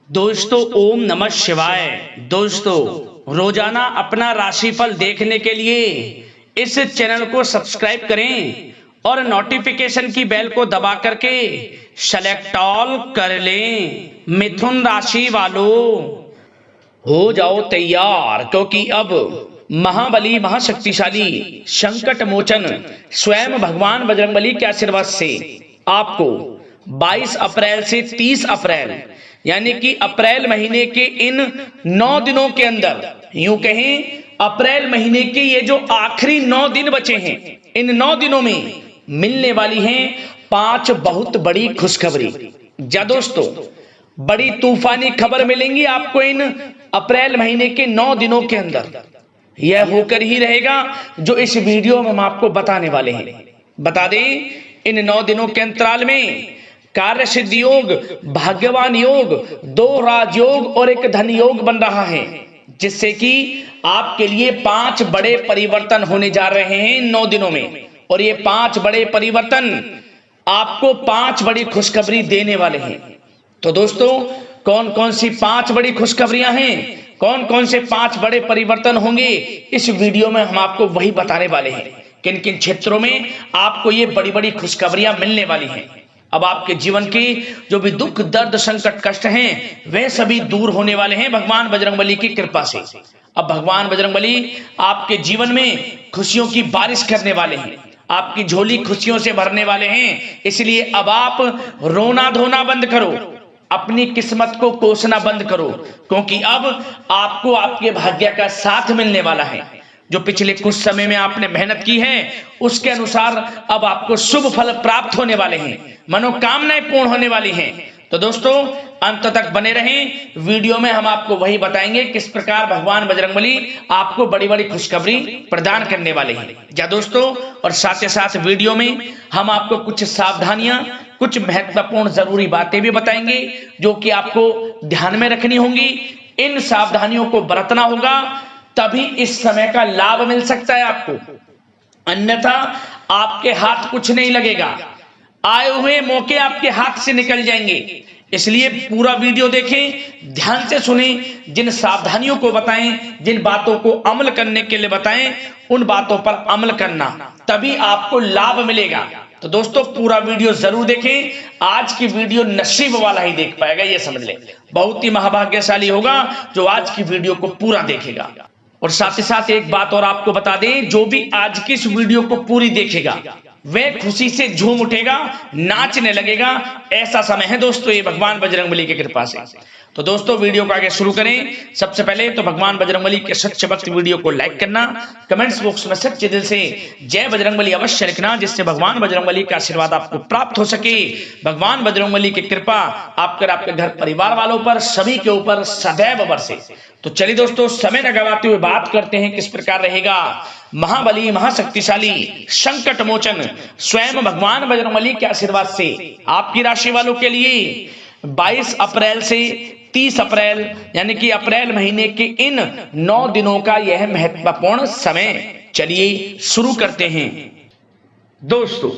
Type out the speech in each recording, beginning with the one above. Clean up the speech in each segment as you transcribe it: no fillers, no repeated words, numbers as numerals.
दोस्तों ओम नमः शिवाय। दोस्तों रोजाना अपना राशिफल देखने के लिए इस चैनल को सब्सक्राइब करें और नोटिफिकेशन की बेल को दबा करके सेलेक्ट ऑल कर लें। मिथुन राशि वालों हो जाओ तैयार, क्योंकि अब महाबली महाशक्तिशाली संकट मोचन स्वयं भगवान बजरंगबली के आशीर्वाद से आपको 22 अप्रैल से 30 अप्रैल यानी कि अप्रैल महीने के इन 9 दिनों के अंदर, यूं कहें अप्रैल महीने के ये जो आखिरी 9 दिन बचे हैं, इन 9 दिनों में मिलने वाली हैं 5 बहुत बड़ी खुशखबरी। जा दोस्तों, बड़ी तूफानी खबर मिलेंगी आपको इन अप्रैल महीने के 9 दिनों के अंदर। यह होकर ही रहेगा जो इस वीडियो में हम आपको बताने वाले हैं। बता दें, इन 9 दिनों के अंतराल में कार्य सिद्धि योग, भाग्यवान योग, 2 राजयोग और एक धन योग बन रहा है, जिससे कि आपके लिए 5 बड़े परिवर्तन होने जा रहे हैं इन 9 दिनों में। और ये 5 बड़े परिवर्तन आपको 5 बड़ी खुशखबरी देने वाले हैं। तो दोस्तों, कौन कौन सी 5 बड़ी खुशखबरियां हैं, कौन कौन से 5 बड़े परिवर्तन होंगे, इस वीडियो में हम आपको वही बताने वाले हैं। किन किन क्षेत्रों में आपको ये बड़ी बड़ी खुशखबरियां मिलने वाली हैं। अब आपके जीवन की जो भी दुख दर्द संकट कष्ट हैं, वे सभी दूर होने वाले हैं भगवान बजरंगबली की कृपा से। अब भगवान बजरंगबली आपके जीवन में खुशियों की बारिश करने वाले हैं, आपकी झोली खुशियों से भरने वाले हैं। इसलिए अब आप रोना धोना बंद करो, अपनी किस्मत को कोसना बंद करो, क्योंकि अब आपको आपके भाग्य का साथ मिलने वाला है। जो पिछले कुछ समय में आपने मेहनत की है, उसके अनुसार अब आपको शुभ फल प्राप्त होने वाले हैं, मनोकामनाएं पूर्ण होने वाली हैं। तो दोस्तों, अंत तक बने रहें। वीडियो में हम आपको वही बताएंगे किस प्रकार भगवान बजरंगबली आपको बड़ी बड़ी खुशखबरी प्रदान करने वाले हैं। या दोस्तों, और साथ ही साथ वीडियो में हम आपको कुछ सावधानियां, कुछ महत्वपूर्ण जरूरी बातें भी बताएंगे, जो कि आपको ध्यान में रखनी होंगी। इन सावधानियों को बरतना होगा, तभी इस समय का लाभ मिल सकता है आपको, अन्यथा आपके हाथ कुछ नहीं लगेगा। आए हुए मौके आपके हाथ से निकल जाएंगे। इसलिए पूरा वीडियो देखें, ध्यान से सुने, जिन सावधानियों को बताएं, जिन बातों को अमल करने के लिए बताएं, उन बातों पर अमल करना, तभी आपको लाभ मिलेगा। तो दोस्तों, पूरा वीडियो जरूर देखें। आज की वीडियो नसीब वाला ही देख पाएगा, ये समझ लें। बहुत ही महाभाग्यशाली होगा जो आज की वीडियो को पूरा देखेगा। और साथ ही साथ एक बात और आपको बता दें, जो भी आज की इस वीडियो को पूरी देखेगा, वह खुशी से झूम उठेगा, नाचने लगेगा। ऐसा समय है दोस्तों ये भगवान बजरंगबली की कृपा से। तो दोस्तों, वीडियो को आगे शुरू करें। सबसे पहले तो भगवान बजरंगबली के सच्चे भक्त वीडियो को लाइक करना, कमेंट्स बॉक्स में सच्चे दिल से जय बजरंगबली अवश्य लिखना, जिससे भगवान बजरंगबली का आशीर्वाद आपको प्राप्त हो सके। भगवान बजरंगबली की कृपा आपके घर परिवार वालों पर, सभी के ऊपर सदैव बरसे। तो चलिए दोस्तों, समय न गवाते हुए बात करते हैं किस प्रकार रहेगा महाबली महाशक्तिशाली संकट मोचन स्वयं भगवान बजरंगबली के आशीर्वाद से आपकी राशि वालों के लिए 22 अप्रैल से 30 अप्रैल यानी कि अप्रैल महीने के इन 9 दिनों का यह महत्वपूर्ण समय। चलिए शुरू करते हैं। दोस्तों,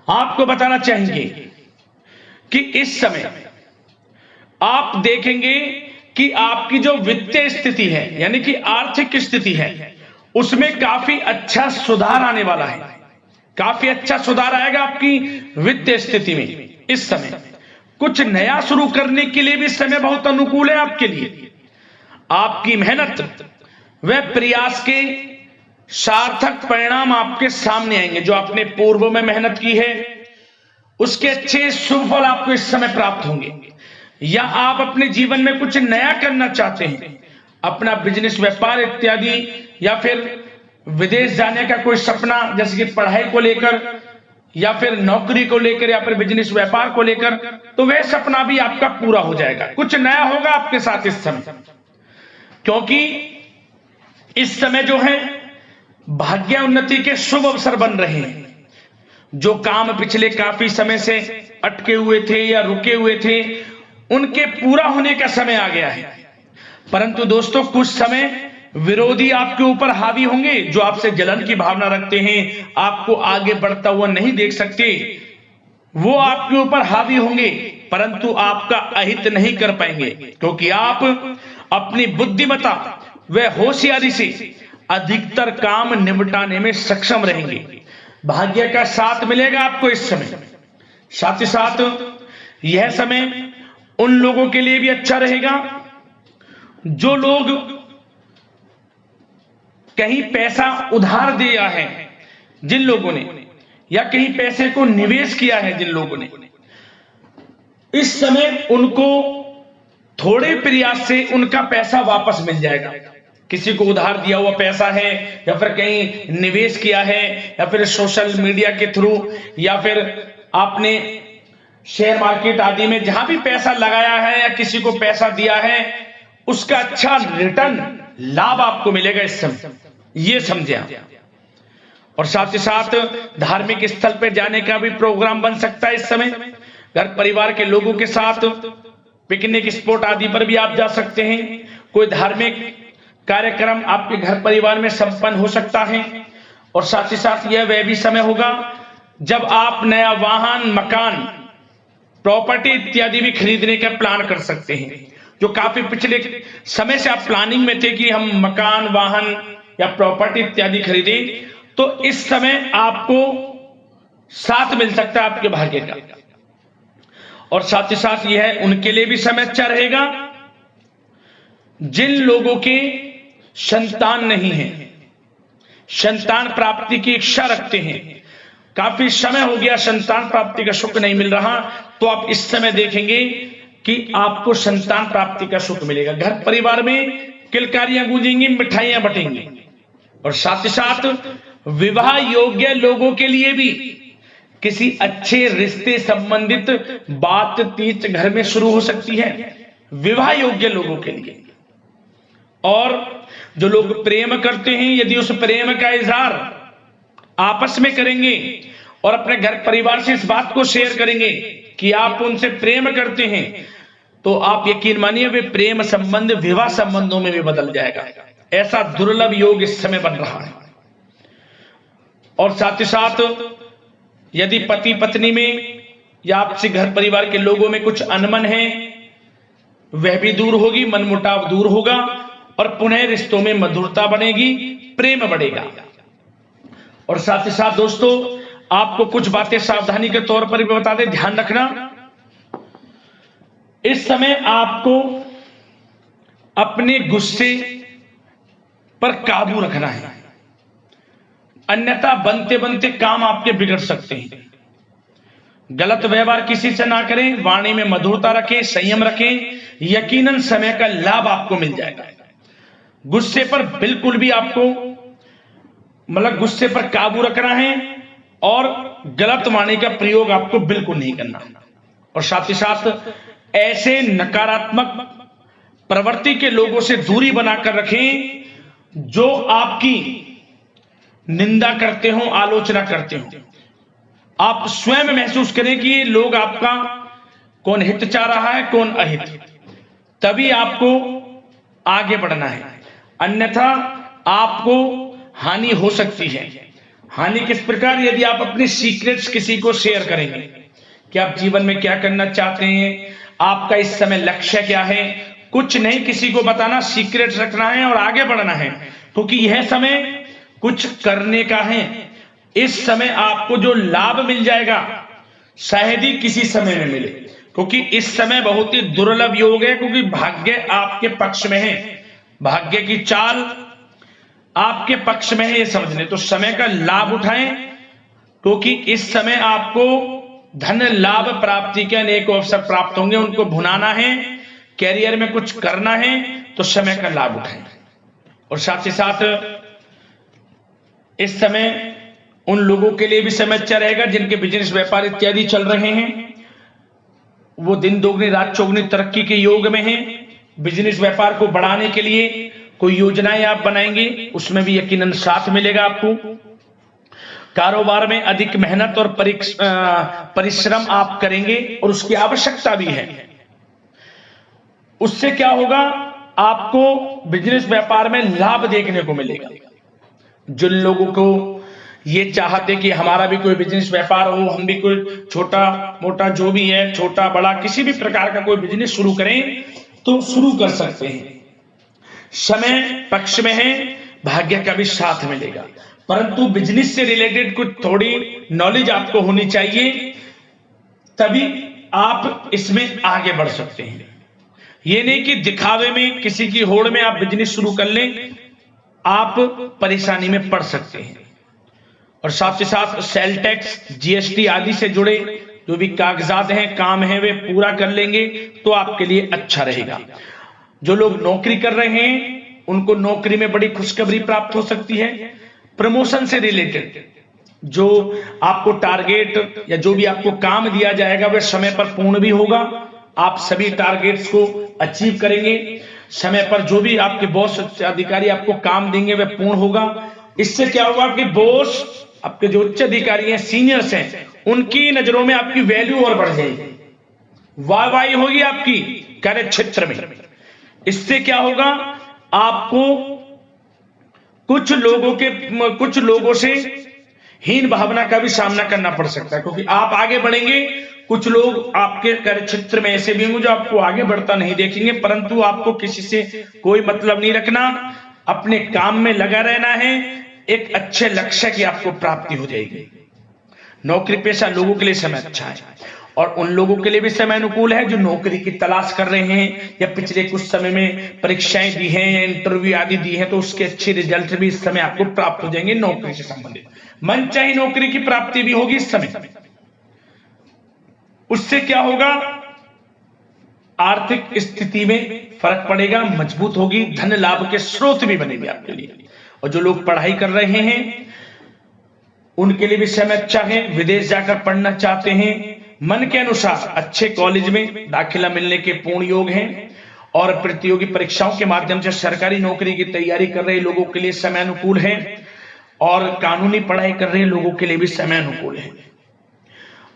आपको बताना चाहेंगे कि इस समय आप देखेंगे कि आपकी जो वित्तीय स्थिति है, यानी कि आर्थिक स्थिति है, उसमें काफी अच्छा सुधार आने वाला है। काफी अच्छा सुधार आएगा आपकी वित्तीय स्थिति में। इस समय कुछ नया शुरू करने के लिए भी समय बहुत अनुकूल है आपके लिए। आपकी मेहनत व प्रयास के सार्थक परिणाम आपके सामने आएंगे। जो आपने पूर्व में मेहनत की है, उसके अच्छे शुभ फल आपको इस समय प्राप्त होंगे। या आप अपने जीवन में कुछ नया करना चाहते हैं, अपना बिजनेस, व्यापार इत्यादि, या फिर विदेश जाने का कोई सपना, जैसे कि पढ़ाई को लेकर या फिर नौकरी को लेकर या फिर बिजनेस व्यापार को लेकर, तो वह सपना भी आपका पूरा हो जाएगा। कुछ नया होगा आपके साथ इस समय, क्योंकि इस समय जो है भाग्य उन्नति के शुभ अवसर बन रहे हैं। जो काम पिछले काफी समय से अटके हुए थे या रुके हुए थे, उनके पूरा होने का समय आ गया है। परंतु दोस्तों, कुछ समय विरोधी आपके ऊपर हावी होंगे, जो आपसे जलन की भावना रखते हैं, आपको आगे बढ़ता हुआ नहीं देख सकते, वो आपके ऊपर हावी होंगे। परंतु आपका अहित नहीं कर पाएंगे, क्योंकि आप अपनी बुद्धिमत्ता व होशियारी से अधिकतर काम निपटाने में सक्षम रहेंगे। भाग्य का साथ मिलेगा आपको इस समय। साथ ही साथ यह समय उन लोगों के लिए भी अच्छा रहेगा जो लोग कहीं पैसा उधार दिया है, जिन लोगों ने, या कहीं पैसे को निवेश किया है जिन लोगों ने, इस समय उनको थोड़े प्रयास से उनका पैसा वापस मिल जाएगा। किसी को उधार दिया हुआ पैसा है, या फिर कहीं निवेश किया है, या फिर सोशल मीडिया के थ्रू, या फिर आपने शेयर मार्केट आदि में जहां भी पैसा लगाया है या किसी को पैसा दिया है, उसका अच्छा रिटर्न लाभ आपको मिलेगा इस समय, ये समझे आप। और साथ ही साथ धार्मिक स्थल पर जाने का भी प्रोग्राम बन सकता है इस समय। घर परिवार के लोगों के साथ पिकनिक स्पॉट आदि पर भी आप जा सकते हैं। कोई धार्मिक कार्यक्रम आपके घर परिवार में संपन्न हो सकता है। और साथ ही साथ यह वह भी समय होगा जब आप नया वाहन, मकान, प्रॉपर्टी इत्यादि भी खरीदने का प्लान कर सकते हैं, जो काफी पिछले समय से आप प्लानिंग में थे कि हम मकान, वाहन या प्रॉपर्टी इत्यादि खरीदें, तो इस समय आपको साथ मिल सकता है आपके भाग्य का। और साथ ही साथ यह उनके लिए भी समय अच्छा रहेगा जिन लोगों के संतान नहीं है, संतान प्राप्ति की इच्छा रखते हैं, काफी समय हो गया संतान प्राप्ति का सुख नहीं मिल रहा, तो आप इस समय देखेंगे कि आपको संतान प्राप्ति का सुख मिलेगा। घर परिवार में किलकारियां गूंजेंगी, मिठाइयां बटेंगी। और साथ ही साथ विवाह योग्य लोगों के लिए भी किसी अच्छे रिश्ते संबंधित बातचीत घर में शुरू हो सकती है, विवाह योग्य लोगों के लिए। और जो लोग प्रेम करते हैं, यदि उस प्रेम का इजहार आपस में करेंगे और अपने घर परिवार से इस बात को शेयर करेंगे कि आप उनसे प्रेम करते हैं, तो आप यकीन मानिए वे प्रेम संबंध विवाह संबंधों में भी बदल जाएगा। ऐसा दुर्लभ योग इस समय बन रहा है। और साथ ही साथ यदि पति पत्नी में या आपसे घर परिवार के लोगों में कुछ अनबन है, वह भी दूर होगी, मनमुटाव दूर होगा और पुनः रिश्तों में मधुरता बनेगी, प्रेम बढ़ेगा। और साथ ही साथ दोस्तों, आपको कुछ बातें सावधानी के तौर पर भी बता दें, ध्यान रखना। इस समय आपको अपने गुस्से पर काबू रखना है, अन्यथा बनते बनते काम आपके बिगड़ सकते हैं। गलत व्यवहार किसी से ना करें, वाणी में मधुरता रखें, संयम रखें, यकीनन समय का लाभ आपको मिल जाएगा। गुस्से पर बिल्कुल भी आपको गुस्से पर काबू रखना है और गलत वाणी का प्रयोग आपको बिल्कुल नहीं करना। और साथ ही साथ ऐसे नकारात्मक प्रवृत्ति के लोगों से दूरी बनाकर रखें जो आपकी निंदा करते हो, आलोचना करते हो। आप स्वयं महसूस करें कि ये लोग आपका कौन हित चाह रहा है, कौन अहित, तभी आपको आगे बढ़ना है, अन्यथा आपको हानि हो सकती है। हानि किस प्रकार? यदि आप अपने सीक्रेट्स किसी को शेयर करेंगे कि आप जीवन में क्या करना चाहते हैं, आपका इस समय लक्ष्य क्या है, कुछ नहीं किसी को बताना, सीक्रेट्स रखना है और आगे बढ़ना है, क्योंकि यह समय कुछ करने का है। इस समय आपको जो लाभ मिल जाएगा शायद ही किसी समय में मिले, क्योंकि इस समय बहुत ही दुर्लभ योग है, क्योंकि भाग्य आपके पक्ष में है, भाग्य की चाल आपके पक्ष में है, ये समझ लें। तो समय का लाभ उठाएं, क्योंकि इस समय आपको धन लाभ प्राप्ति के अनेक अवसर प्राप्त होंगे, उनको भुनाना है, कैरियर में कुछ करना है, तो समय का लाभ उठाएं। और साथ ही साथ इस समय उन लोगों के लिए भी समय अच्छा रहेगा जिनके बिजनेस व्यापार इत्यादि चल रहे हैं, वो दिन दोगुनी रात चौगुनी तरक्की के योग में हैं। बिजनेस व्यापार को बढ़ाने के लिए कोई योजनाएं आप बनाएंगे, उसमें भी यकीनन साथ मिलेगा आपको। कारोबार में अधिक मेहनत और परिश्रम आप करेंगे और उसकी आवश्यकता भी है। उससे क्या होगा, आपको बिजनेस व्यापार में लाभ देखने को मिलेगा। जिन लोगों को ये चाहते कि हमारा भी कोई बिजनेस व्यापार हो, हम भी कोई छोटा मोटा जो भी है, छोटा बड़ा किसी भी प्रकार का कोई बिजनेस शुरू करें तो शुरू कर सकते हैं। समय पक्ष में है, भाग्य का भी साथ मिलेगा, परंतु बिजनेस से रिलेटेड कुछ थोड़ी नॉलेज आपको होनी चाहिए, तभी आप इसमें आगे बढ़ सकते हैं। ये नहीं कि दिखावे में किसी की होड़ में आप बिजनेस शुरू कर लें, आप परेशानी में पड़ सकते हैं। और साथ ही साथ सेल टैक्स, जीएसटी आदि से जुड़े जो भी कागजात हैं, काम है, वे पूरा कर लेंगे तो आपके लिए अच्छा रहेगा। जो लोग नौकरी कर रहे हैं उनको नौकरी में बड़ी खुशखबरी प्राप्त हो सकती है। प्रमोशन से रिलेटेड जो आपको टारगेट या जो भी आपको काम दिया जाएगा वह समय पर पूर्ण भी होगा, आप सभी टारगेट्स को अचीव करेंगे। समय पर जो भी आपके बॉस अधिकारी आपको काम देंगे वह पूर्ण होगा। इससे क्या होगा, आपके बॉस, आपके जो उच्च अधिकारी हैं, सीनियर्स हैं, उनकी नजरों में आपकी वैल्यू और बढ़ जाएगी, वाहवाही होगी आपकी कार्य क्षेत्र में। इससे क्या होगा, आपको कुछ लोगों से हीन भावना का भी सामना करना पड़ सकता है, क्योंकि आप आगे बढ़ेंगे। कुछ लोग आपके कार्य क्षेत्र में ऐसे भी होंगे जो आपको आगे बढ़ता नहीं देखेंगे, परंतु आपको किसी से कोई मतलब नहीं रखना, अपने काम में लगा रहना है, एक अच्छे लक्ष्य की आपको प्राप्ति हो जाएगी। नौकरी पेशा लोगों के लिए समय अच्छा है, और उन लोगों के लिए भी समय अनुकूल है जो नौकरी की तलाश कर रहे हैं या पिछले कुछ समय में परीक्षाएं दी हैं, इंटरव्यू आदि दी हैं, तो उसके अच्छे रिजल्ट भी इस समय आपको प्राप्त हो जाएंगे। नौकरी से संबंधित मनचाही नौकरी की प्राप्ति भी होगी इस समय। उससे क्या होगा, आर्थिक स्थिति में फर्क पड़ेगा, मजबूत होगी, धन लाभ के स्रोत भी बनेंगे आपके लिए। और जो लोग पढ़ाई कर रहे हैं उनके लिए भी समय अच्छा है, विदेश जाकर पढ़ना चाहते हैं, मन के अनुसार अच्छे कॉलेज में दाखिला मिलने के पूर्ण योग हैं, और प्रतियोगी परीक्षाओं के माध्यम से सरकारी नौकरी की तैयारी कर रहे लोगों के लिए समय अनुकूल है, और कानूनी पढ़ाई कर रहे लोगों के लिए भी समय अनुकूल है,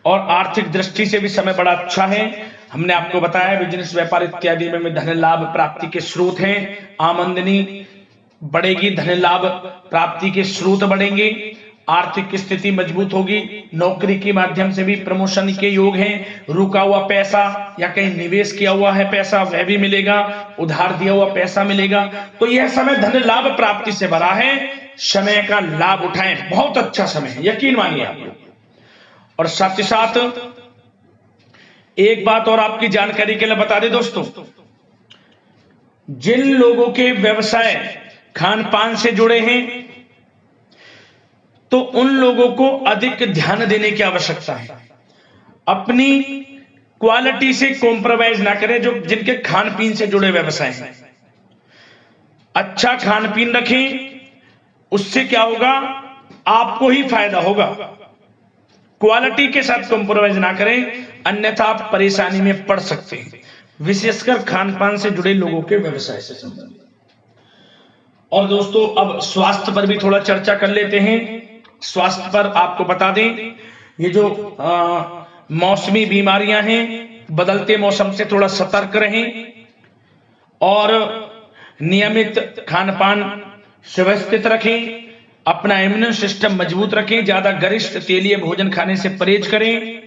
और आर्थिक दृष्टि से भी समय बड़ा अच्छा है। हमने आपको बताया बिजनेस व्यापार इत्यादि में धन लाभ प्राप्ति के स्रोत हैं, आमदनी बढ़ेगी, धन लाभ प्राप्ति के स्रोत बढ़ेंगे, आर्थिक स्थिति मजबूत होगी, नौकरी के माध्यम से भी प्रमोशन के योग हैं, रुका हुआ पैसा या कहीं निवेश किया हुआ है पैसा वह भी मिलेगा, उधार दिया हुआ पैसा मिलेगा। तो यह समय धन लाभ प्राप्ति से भरा है, समय का लाभ उठाएं, बहुत अच्छा समय है, यकीन मानिए आप लोग। और साथ ही साथ एक बात और आपकी जानकारी के लिए बता दें दोस्तों, जिन लोगों के व्यवसाय खान पान से जुड़े हैं तो उन लोगों को अधिक ध्यान देने की आवश्यकता है। अपनी क्वालिटी से कॉम्प्रोमाइज ना करें। जो जिनके खान पीन से जुड़े व्यवसाय हैं, अच्छा खान पीन रखें, उससे क्या होगा, आपको ही फायदा होगा। क्वालिटी के साथ कॉम्प्रोमाइज ना करें, अन्यथा आप परेशानी में पड़ सकते हैं, विशेषकर खान पान से जुड़े लोगों के व्यवसाय से संबंधित। और दोस्तों अब स्वास्थ्य पर भी थोड़ा चर्चा कर लेते हैं। स्वास्थ्य पर आपको बता दें, ये जो मौसमी बीमारियां हैं, बदलते मौसम से थोड़ा सतर्क रहें, और नियमित खान पान व्यवस्थित रखें, अपना इम्यून सिस्टम मजबूत रखें, ज्यादा गरिष्ठ तेलीय भोजन खाने से परहेज करें,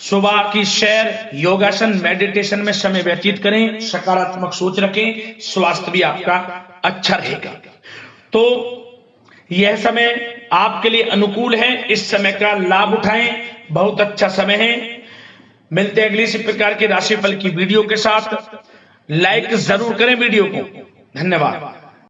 सुबह की सैर, योगासन, मेडिटेशन में समय व्यतीत करें, सकारात्मक सोच रखें, स्वास्थ्य भी आपका अच्छा रहेगा। तो यह समय आपके लिए अनुकूल है, इस समय का लाभ उठाएं, बहुत अच्छा समय है। मिलते हैं अगली इसी प्रकार के राशिफल की वीडियो के साथ। लाइक जरूर करें वीडियो को। धन्यवाद।